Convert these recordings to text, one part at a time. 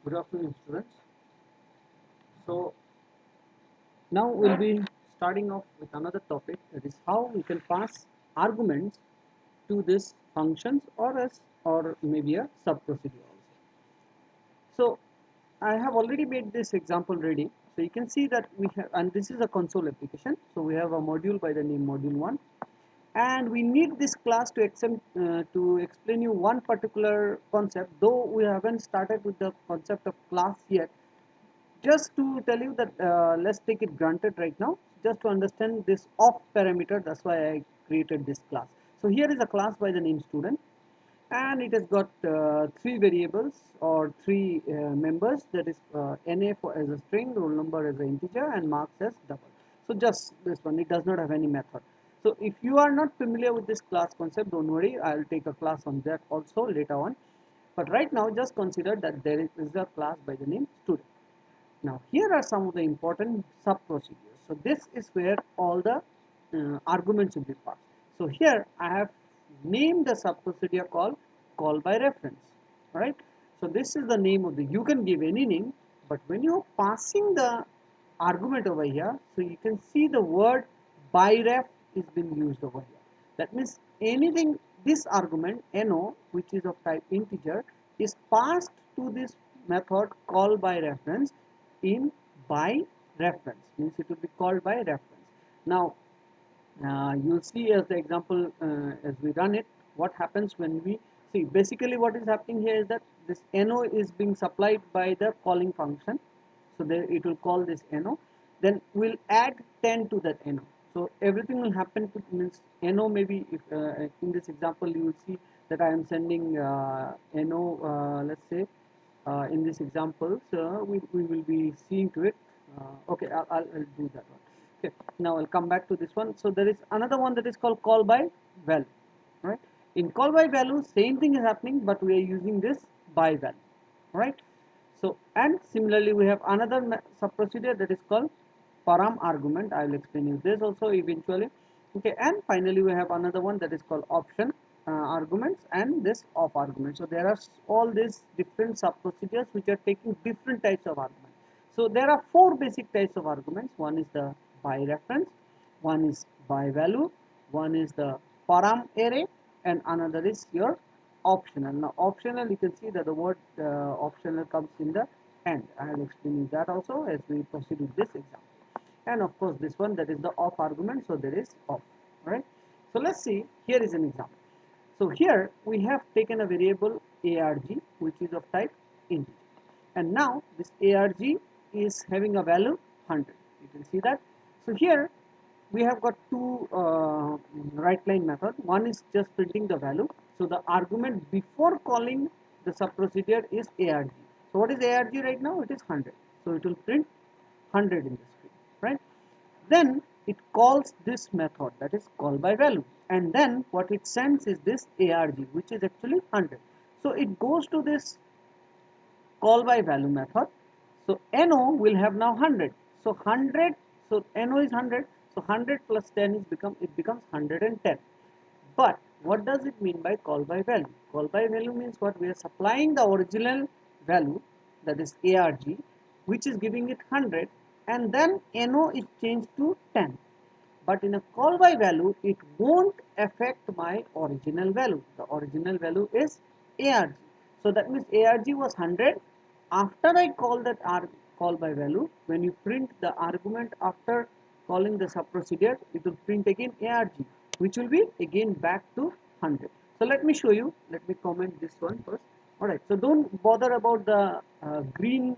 Good afternoon, students. So now we'll be starting off with another topic, that is how we can pass arguments to this functions or maybe a sub procedure also. So I have already made this example ready. So you can see that we have, and this is a console application. So we have a module by the name module 1, and we need this class to explain you one particular concept, though we haven't started with the concept of class yet. Just to tell you that let's take it granted right now, just to understand this off parameter. That's why I created this class. So here is a class by the name student, and it has got three variables or three members, that is na as a string, roll number as an integer, and marks as double. So just this one, it does not have any method. So if you are not familiar with this class concept, don't worry, I'll take a class on that also later on. But right now just consider that there is a class by the name student. Now here are some of the important sub procedures. So this is where all the arguments will be passed. So here I have named the sub procedure called call by reference. Right? So this is the name of the, you can give any name, but when you're passing the argument over here, so you can see the word by ref is being used over here. That means anything, this argument no, which is of type integer, is passed to this method call by reference in by reference, means it will be called by reference. Now you'll see as the example as we run it, what happens when we see. Basically what is happening here is that this no is being supplied by the calling function. So there it will call this no, then we'll add 10 to that no. So everything will happen to, means no, maybe if in this example you will see that I am sending no, let's say in this example, so we will be seeing to it. Okay, I'll do that one. Okay, now I'll come back to this one. So there is another one that is called call by value, right? In call by value, same thing is happening, but we are using this by value, right? So, and similarly, we have another sub procedure that is called param argument. I will explain you this also eventually. Okay, and finally, we have another one that is called option arguments and this off argument. So there are all these different sub procedures which are taking different types of arguments. So there are four basic types of arguments. One is the by reference, one is by value, one is the param array, and another is your optional. Now optional, you can see that the word optional comes in the end. I will explain you that also as we proceed with this example. And of course this one, that is the off argument, so there is off, right? So let's see, here is an example. So here we have taken a variable arg, which is of type integer, and now this arg is having a value 100. You can see that. So here we have got two right line method. One is just printing the value. So the argument before calling the sub procedure is arg. So what is arg right now? It is 100. So it will print 100 in the screen, right? Then it calls this method, that is call by value, and then what it sends is this arg, which is actually 100. So it goes to this call by value method. So no will have now 100. So 100, so no is 100. So 100 plus 10 is it becomes 110. But what does it mean by call by value? Call by value means what? We are supplying the original value, that is arg, which is giving it 100, and then no is changed to 10. But in a call by value, it won't affect my original value. The original value is arg. So that means arg was 100. After I call that call by value, when you print the argument after calling the sub procedure, it will print again arg, which will be again back to 100. So let me show you. Let me comment this one first. All right. So don't bother about the green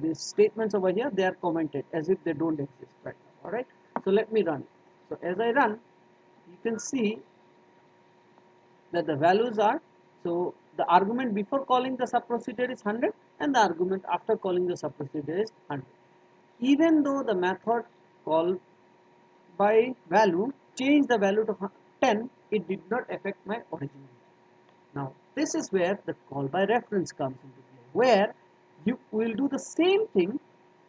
these statements over here. They are commented as if they don't exist right now. All right. So let me run. So as I run, you can see that the values are, so the argument before calling the sub procedure is 100, and the argument after calling the sub procedure is 100. Even though the method call by value changed the value to 10, it did not affect my original. Now this is where the call by reference comes into play, where you will do the same thing.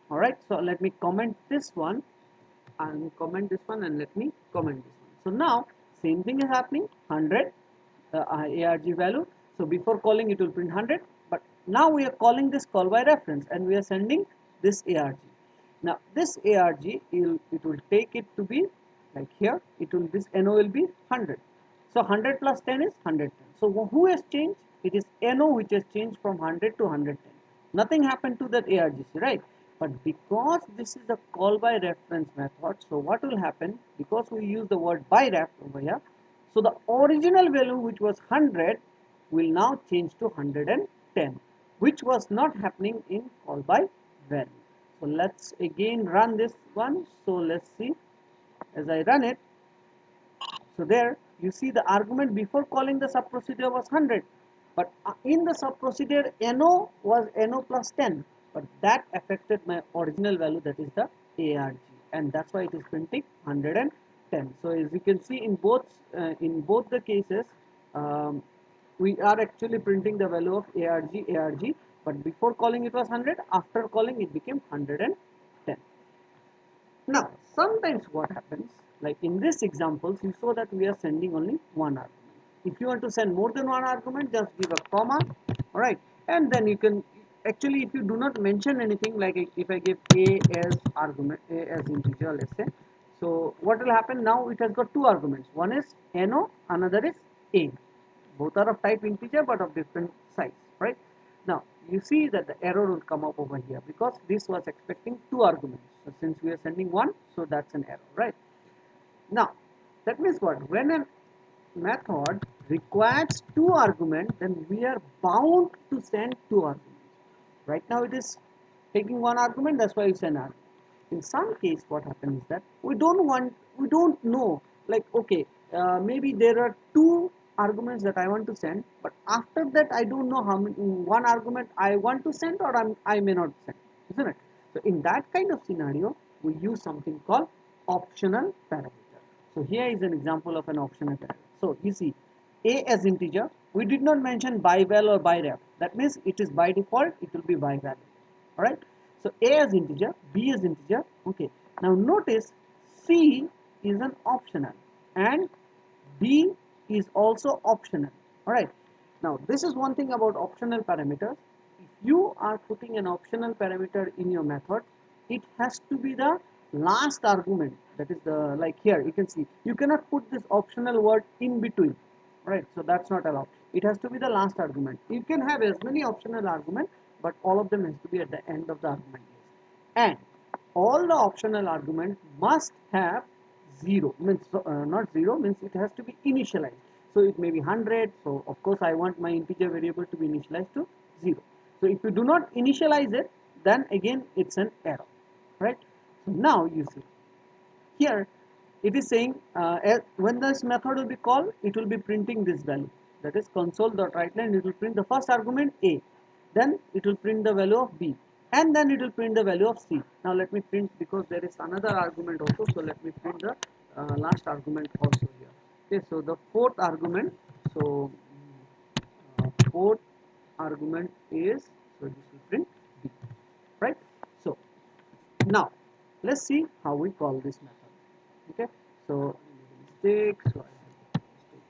All right. So let me comment this one and comment this one, and let me comment this one. So now same thing is happening, 100 arg value. So before calling it will print 100, but Now we are calling this call by reference and we are sending this ARG. Now this ARG, it will take it to be like here, this NO will be 100. So 100 plus 10 is 110. So who has changed? It is NO which has changed from 100 to 110. Nothing happened to that ARGC, right? But because this is a call by reference method, so what will happen? Because we use the word by ref over here, so the original value which was 100 will now change to 110, which was not happening in call by value. So let's again run this one. So let's see. As I run it, so there you see the argument before calling the sub procedure was 100, but in the sub procedure NO was NO plus 10, but that affected my original value, that is the ARG, and that's why it is printing 110. So as you can see in both the cases, um, we are actually printing the value of ARG, but before calling it was 100, after calling it became 110. Now, sometimes what happens, like in this examples, you saw that we are sending only one argument. If you want to send more than one argument, just give a comma, all right, and then you can, actually, if you do not mention anything, like if I give A as argument, A as integer, let's say, so what will happen now? It has got two arguments. One is NO, another is A. Both are of type integer but of different size, right? Now you see that the error will come up over here because this was expecting two arguments. So since we are sending one, so that's an error, right? Now that means what? When a method requires two arguments, then we are bound to send two arguments. Right now it is taking one argument, that's why it's an argument. In some case, what happens is that we don't know, like, okay, maybe there are two arguments that I want to send, but after that I don't know how many, one argument I want to send or I may not send, isn't it? So in that kind of scenario, we use something called optional parameter. So here is an example of an optional parameter. So you see, A as integer, we did not mention by val or by ref. That means it is by default, it will be by value. Alright. So A as integer, B as integer. Okay. Now notice C is an optional and D is also optional. Alright. Now this is one thing about optional parameters. If you are putting an optional parameter in your method, it has to be the last argument. That is the, like here you can see, you cannot put this optional word in between, right? So that's not allowed. It has to be the last argument. You can have as many optional arguments, but all of them has to be at the end of the argument list. And all the optional arguments must have 0, means not 0, means it has to be initialized. So it may be 100, so of course I want my integer variable to be initialized to 0. So if you do not initialize it, then again it's an error, right? So now you see here it is saying when this method will be called, it will be printing this value, that is console.writeLine. It will print the first argument A, then it will print the value of B, and then it will print the value of C. Now let me print, because there is another argument also, so let me print the last argument also here. Okay, so the fourth argument, so fourth argument is, so this will print B, right? So now let's see how we call this method. Okay, so mistake, so I have mistake,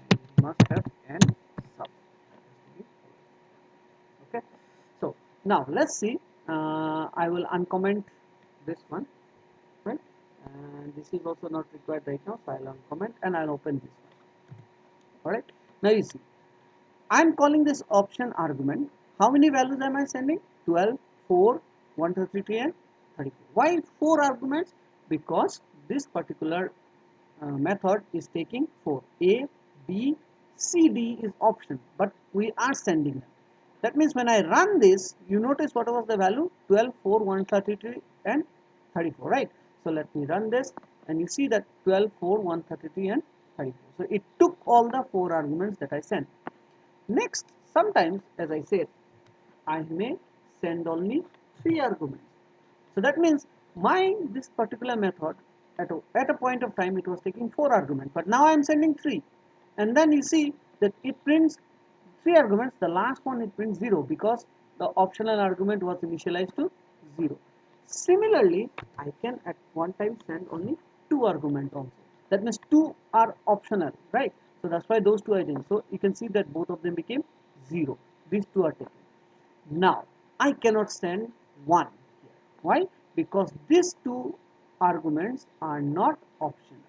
and you must have n sub. Okay, so now let's see. I will uncomment this one, right? And this is also not required right now, so I'll uncomment and I'll open this one. All right. Now you see, I'm calling this option argument. How many values am I sending? 12, 4, 133 and 34. Why 4 arguments? Because this particular method is taking 4. A, B, C, D is option, but we are sending them. That means when I run this, you notice what was the value? 12, 4, 133 and 34, right? So let me run this and you see that 12, 4, 133 and 34. So it took all the 4 arguments that I sent. Next, sometimes, as I said, I may send only 3 arguments. So that means this particular method at a point of time it was taking 4 arguments, but now I am sending 3. And then you see that it prints 3 arguments, the last one it prints 0 because the optional argument was initialized to 0. Similarly, I can at one time send only 2 arguments also. That means 2 are optional, right? So that's why those 2 I didn't. So you can see that both of them became 0. These 2 are taken. Now I cannot send 1 here. Why? Because these two arguments are not optional.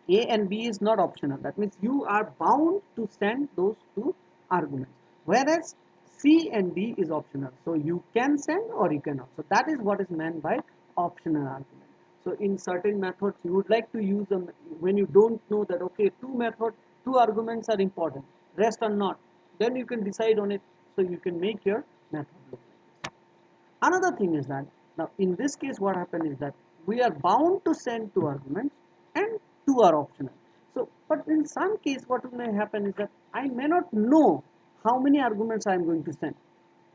A and B is not optional. That means you are bound to send those two arguments. Whereas C and D is optional. So you can send or you cannot. So that is what is meant by optional argument. So in certain methods you would like to use them when you don't know that okay, two arguments are important, rest are not. Then you can decide on it. So you can make your method look like this. Another thing is that now in this case what happened is that we are bound to send two arguments and two are optional. So but in some case what may happen is that I may not know how many arguments I am going to send.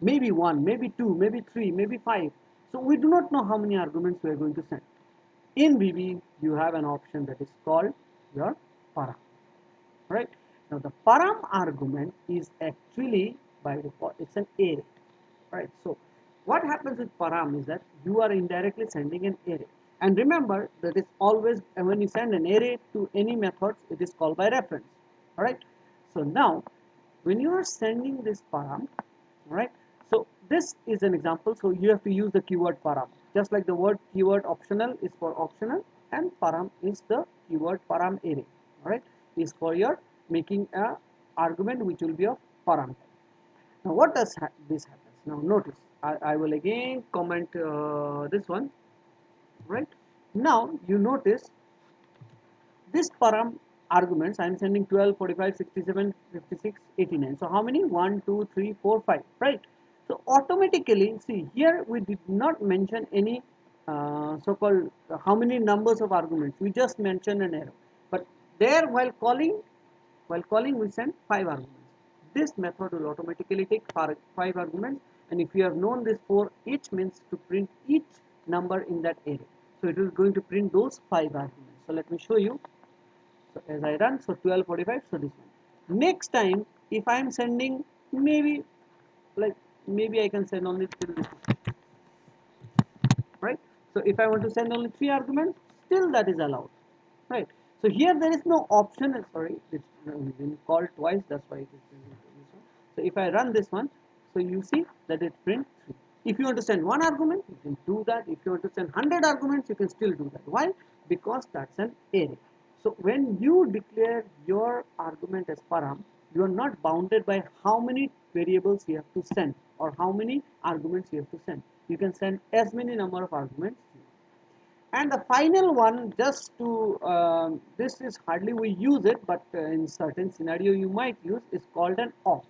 Maybe one, maybe two, maybe three, maybe five. So we do not know how many arguments we are going to send. In VB you have an option that is called your param. Right? Now the param argument is actually by default it's an array. Right? So what happens with param is that you are indirectly sending an array. And remember that it's always when you send an array to any methods, it is called by reference. Alright. So now when you are sending this param, right? So this is an example. So you have to use the keyword param. Just like the word keyword optional is for optional and param is the keyword param array. Alright, is for your making a argument which will be of param type. Now what does this happens? Now notice I will again comment this one, right? Now you notice this param arguments I am sending 12, 45, 67, 56, 89. So how many? 1, 2, 3, 4, 5, right? So automatically, see here we did not mention any so-called how many numbers of arguments. We just mentioned an arrow. But there while calling we send 5 arguments. This method will automatically take 5 arguments, and if you have known this for each means to print each number in that array. So it is going to print those 5 arguments. So let me show you. So as I run, so 1245, so this one. Next time, if I am sending maybe like maybe I can send only till this, right? So if I want to send only 3 arguments, still that is allowed, right? So here there is no option. Sorry, it's been called twice. That's why it is this one. So if I run this one, so you see that it prints 3. If you want to send 1 argument, you can do that. If you want to send 100 arguments, you can still do that. Why? Because that's an array. So when you declare your argument as param, you are not bounded by how many variables you have to send or how many arguments you have to send. You can send as many number of arguments. And the final one, just to this is hardly we use it, but in certain scenario you might use, is called an off.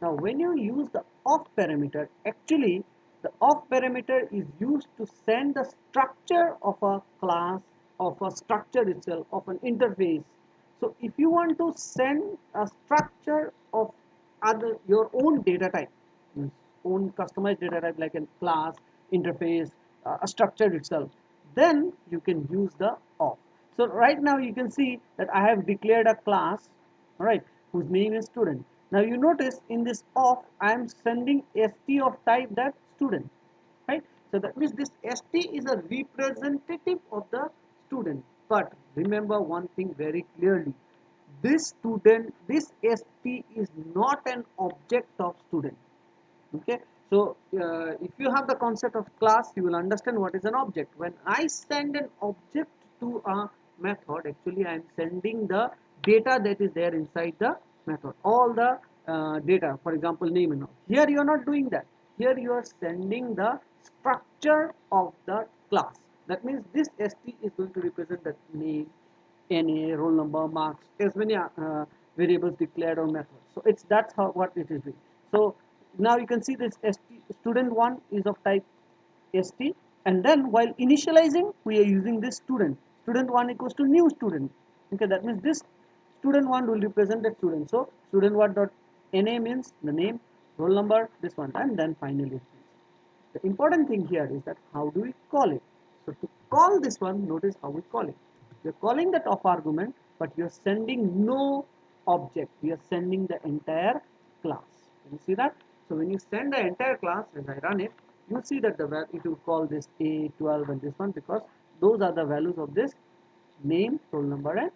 Now when you use the off parameter, actually the off parameter is used to send the structure of a class, of a structure itself, of an interface. So if you want to send a structure of other your own data type, own customized data type like a class, interface, a structure itself, then you can use the off. So right now you can see that I have declared a class, right, whose name is student. Now you notice in this off I am sending st of type that student, right? So that means this st is a representative of the student. But remember one thing very clearly, this student, this st is not an object of student. Okay, so if you have the concept of class, you will understand what is an object. When I send an object to a method, actually I am sending the data that is there inside the method, all the data, for example name and all. Here you are not doing that. Here you are sending the structure of the class. That means this st is going to represent the name, NA, roll number, marks, as many variables declared or methods. So it's that's how what it is doing. So now you can see this student one is of type st, and then while initializing we are using this student one equals to new student. Okay, that means this student one will represent the student. So student one dot NA means the name, roll number, this one, and then finally the important thing here is that how do we call it? So to call this one, notice how we call it. We are calling that off argument, but you are sending no object. We are sending the entire class. Can you see that? So when you send the entire class, as I run it, you see that it will call this A12 and this one because those are the values of this name, roll number, and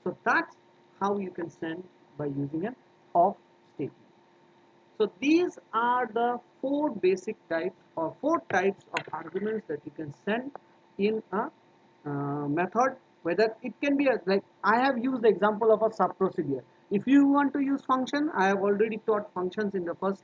so that's how you can send by using an off statement. So these are the four basic types or four types of arguments that you can send in a method. Whether it can be like I have used the example of a sub procedure. If you want to use function, I have already taught functions in the first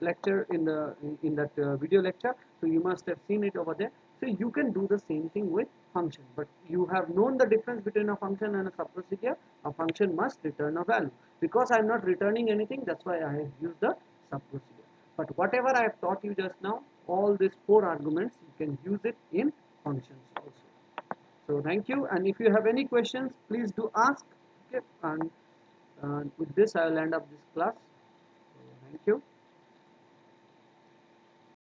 lecture in that video lecture, so you must have seen it over there. So you can do the same thing with function, but you have known the difference between a function and a sub procedure. A function must return a value. Because I am not returning anything, that's why I have used the sub procedure. But whatever I have taught you just now, all these four arguments, you can use it in functions also. So thank you, and if you have any questions, please do ask. Okay, and with this I will end up this class. So thank you.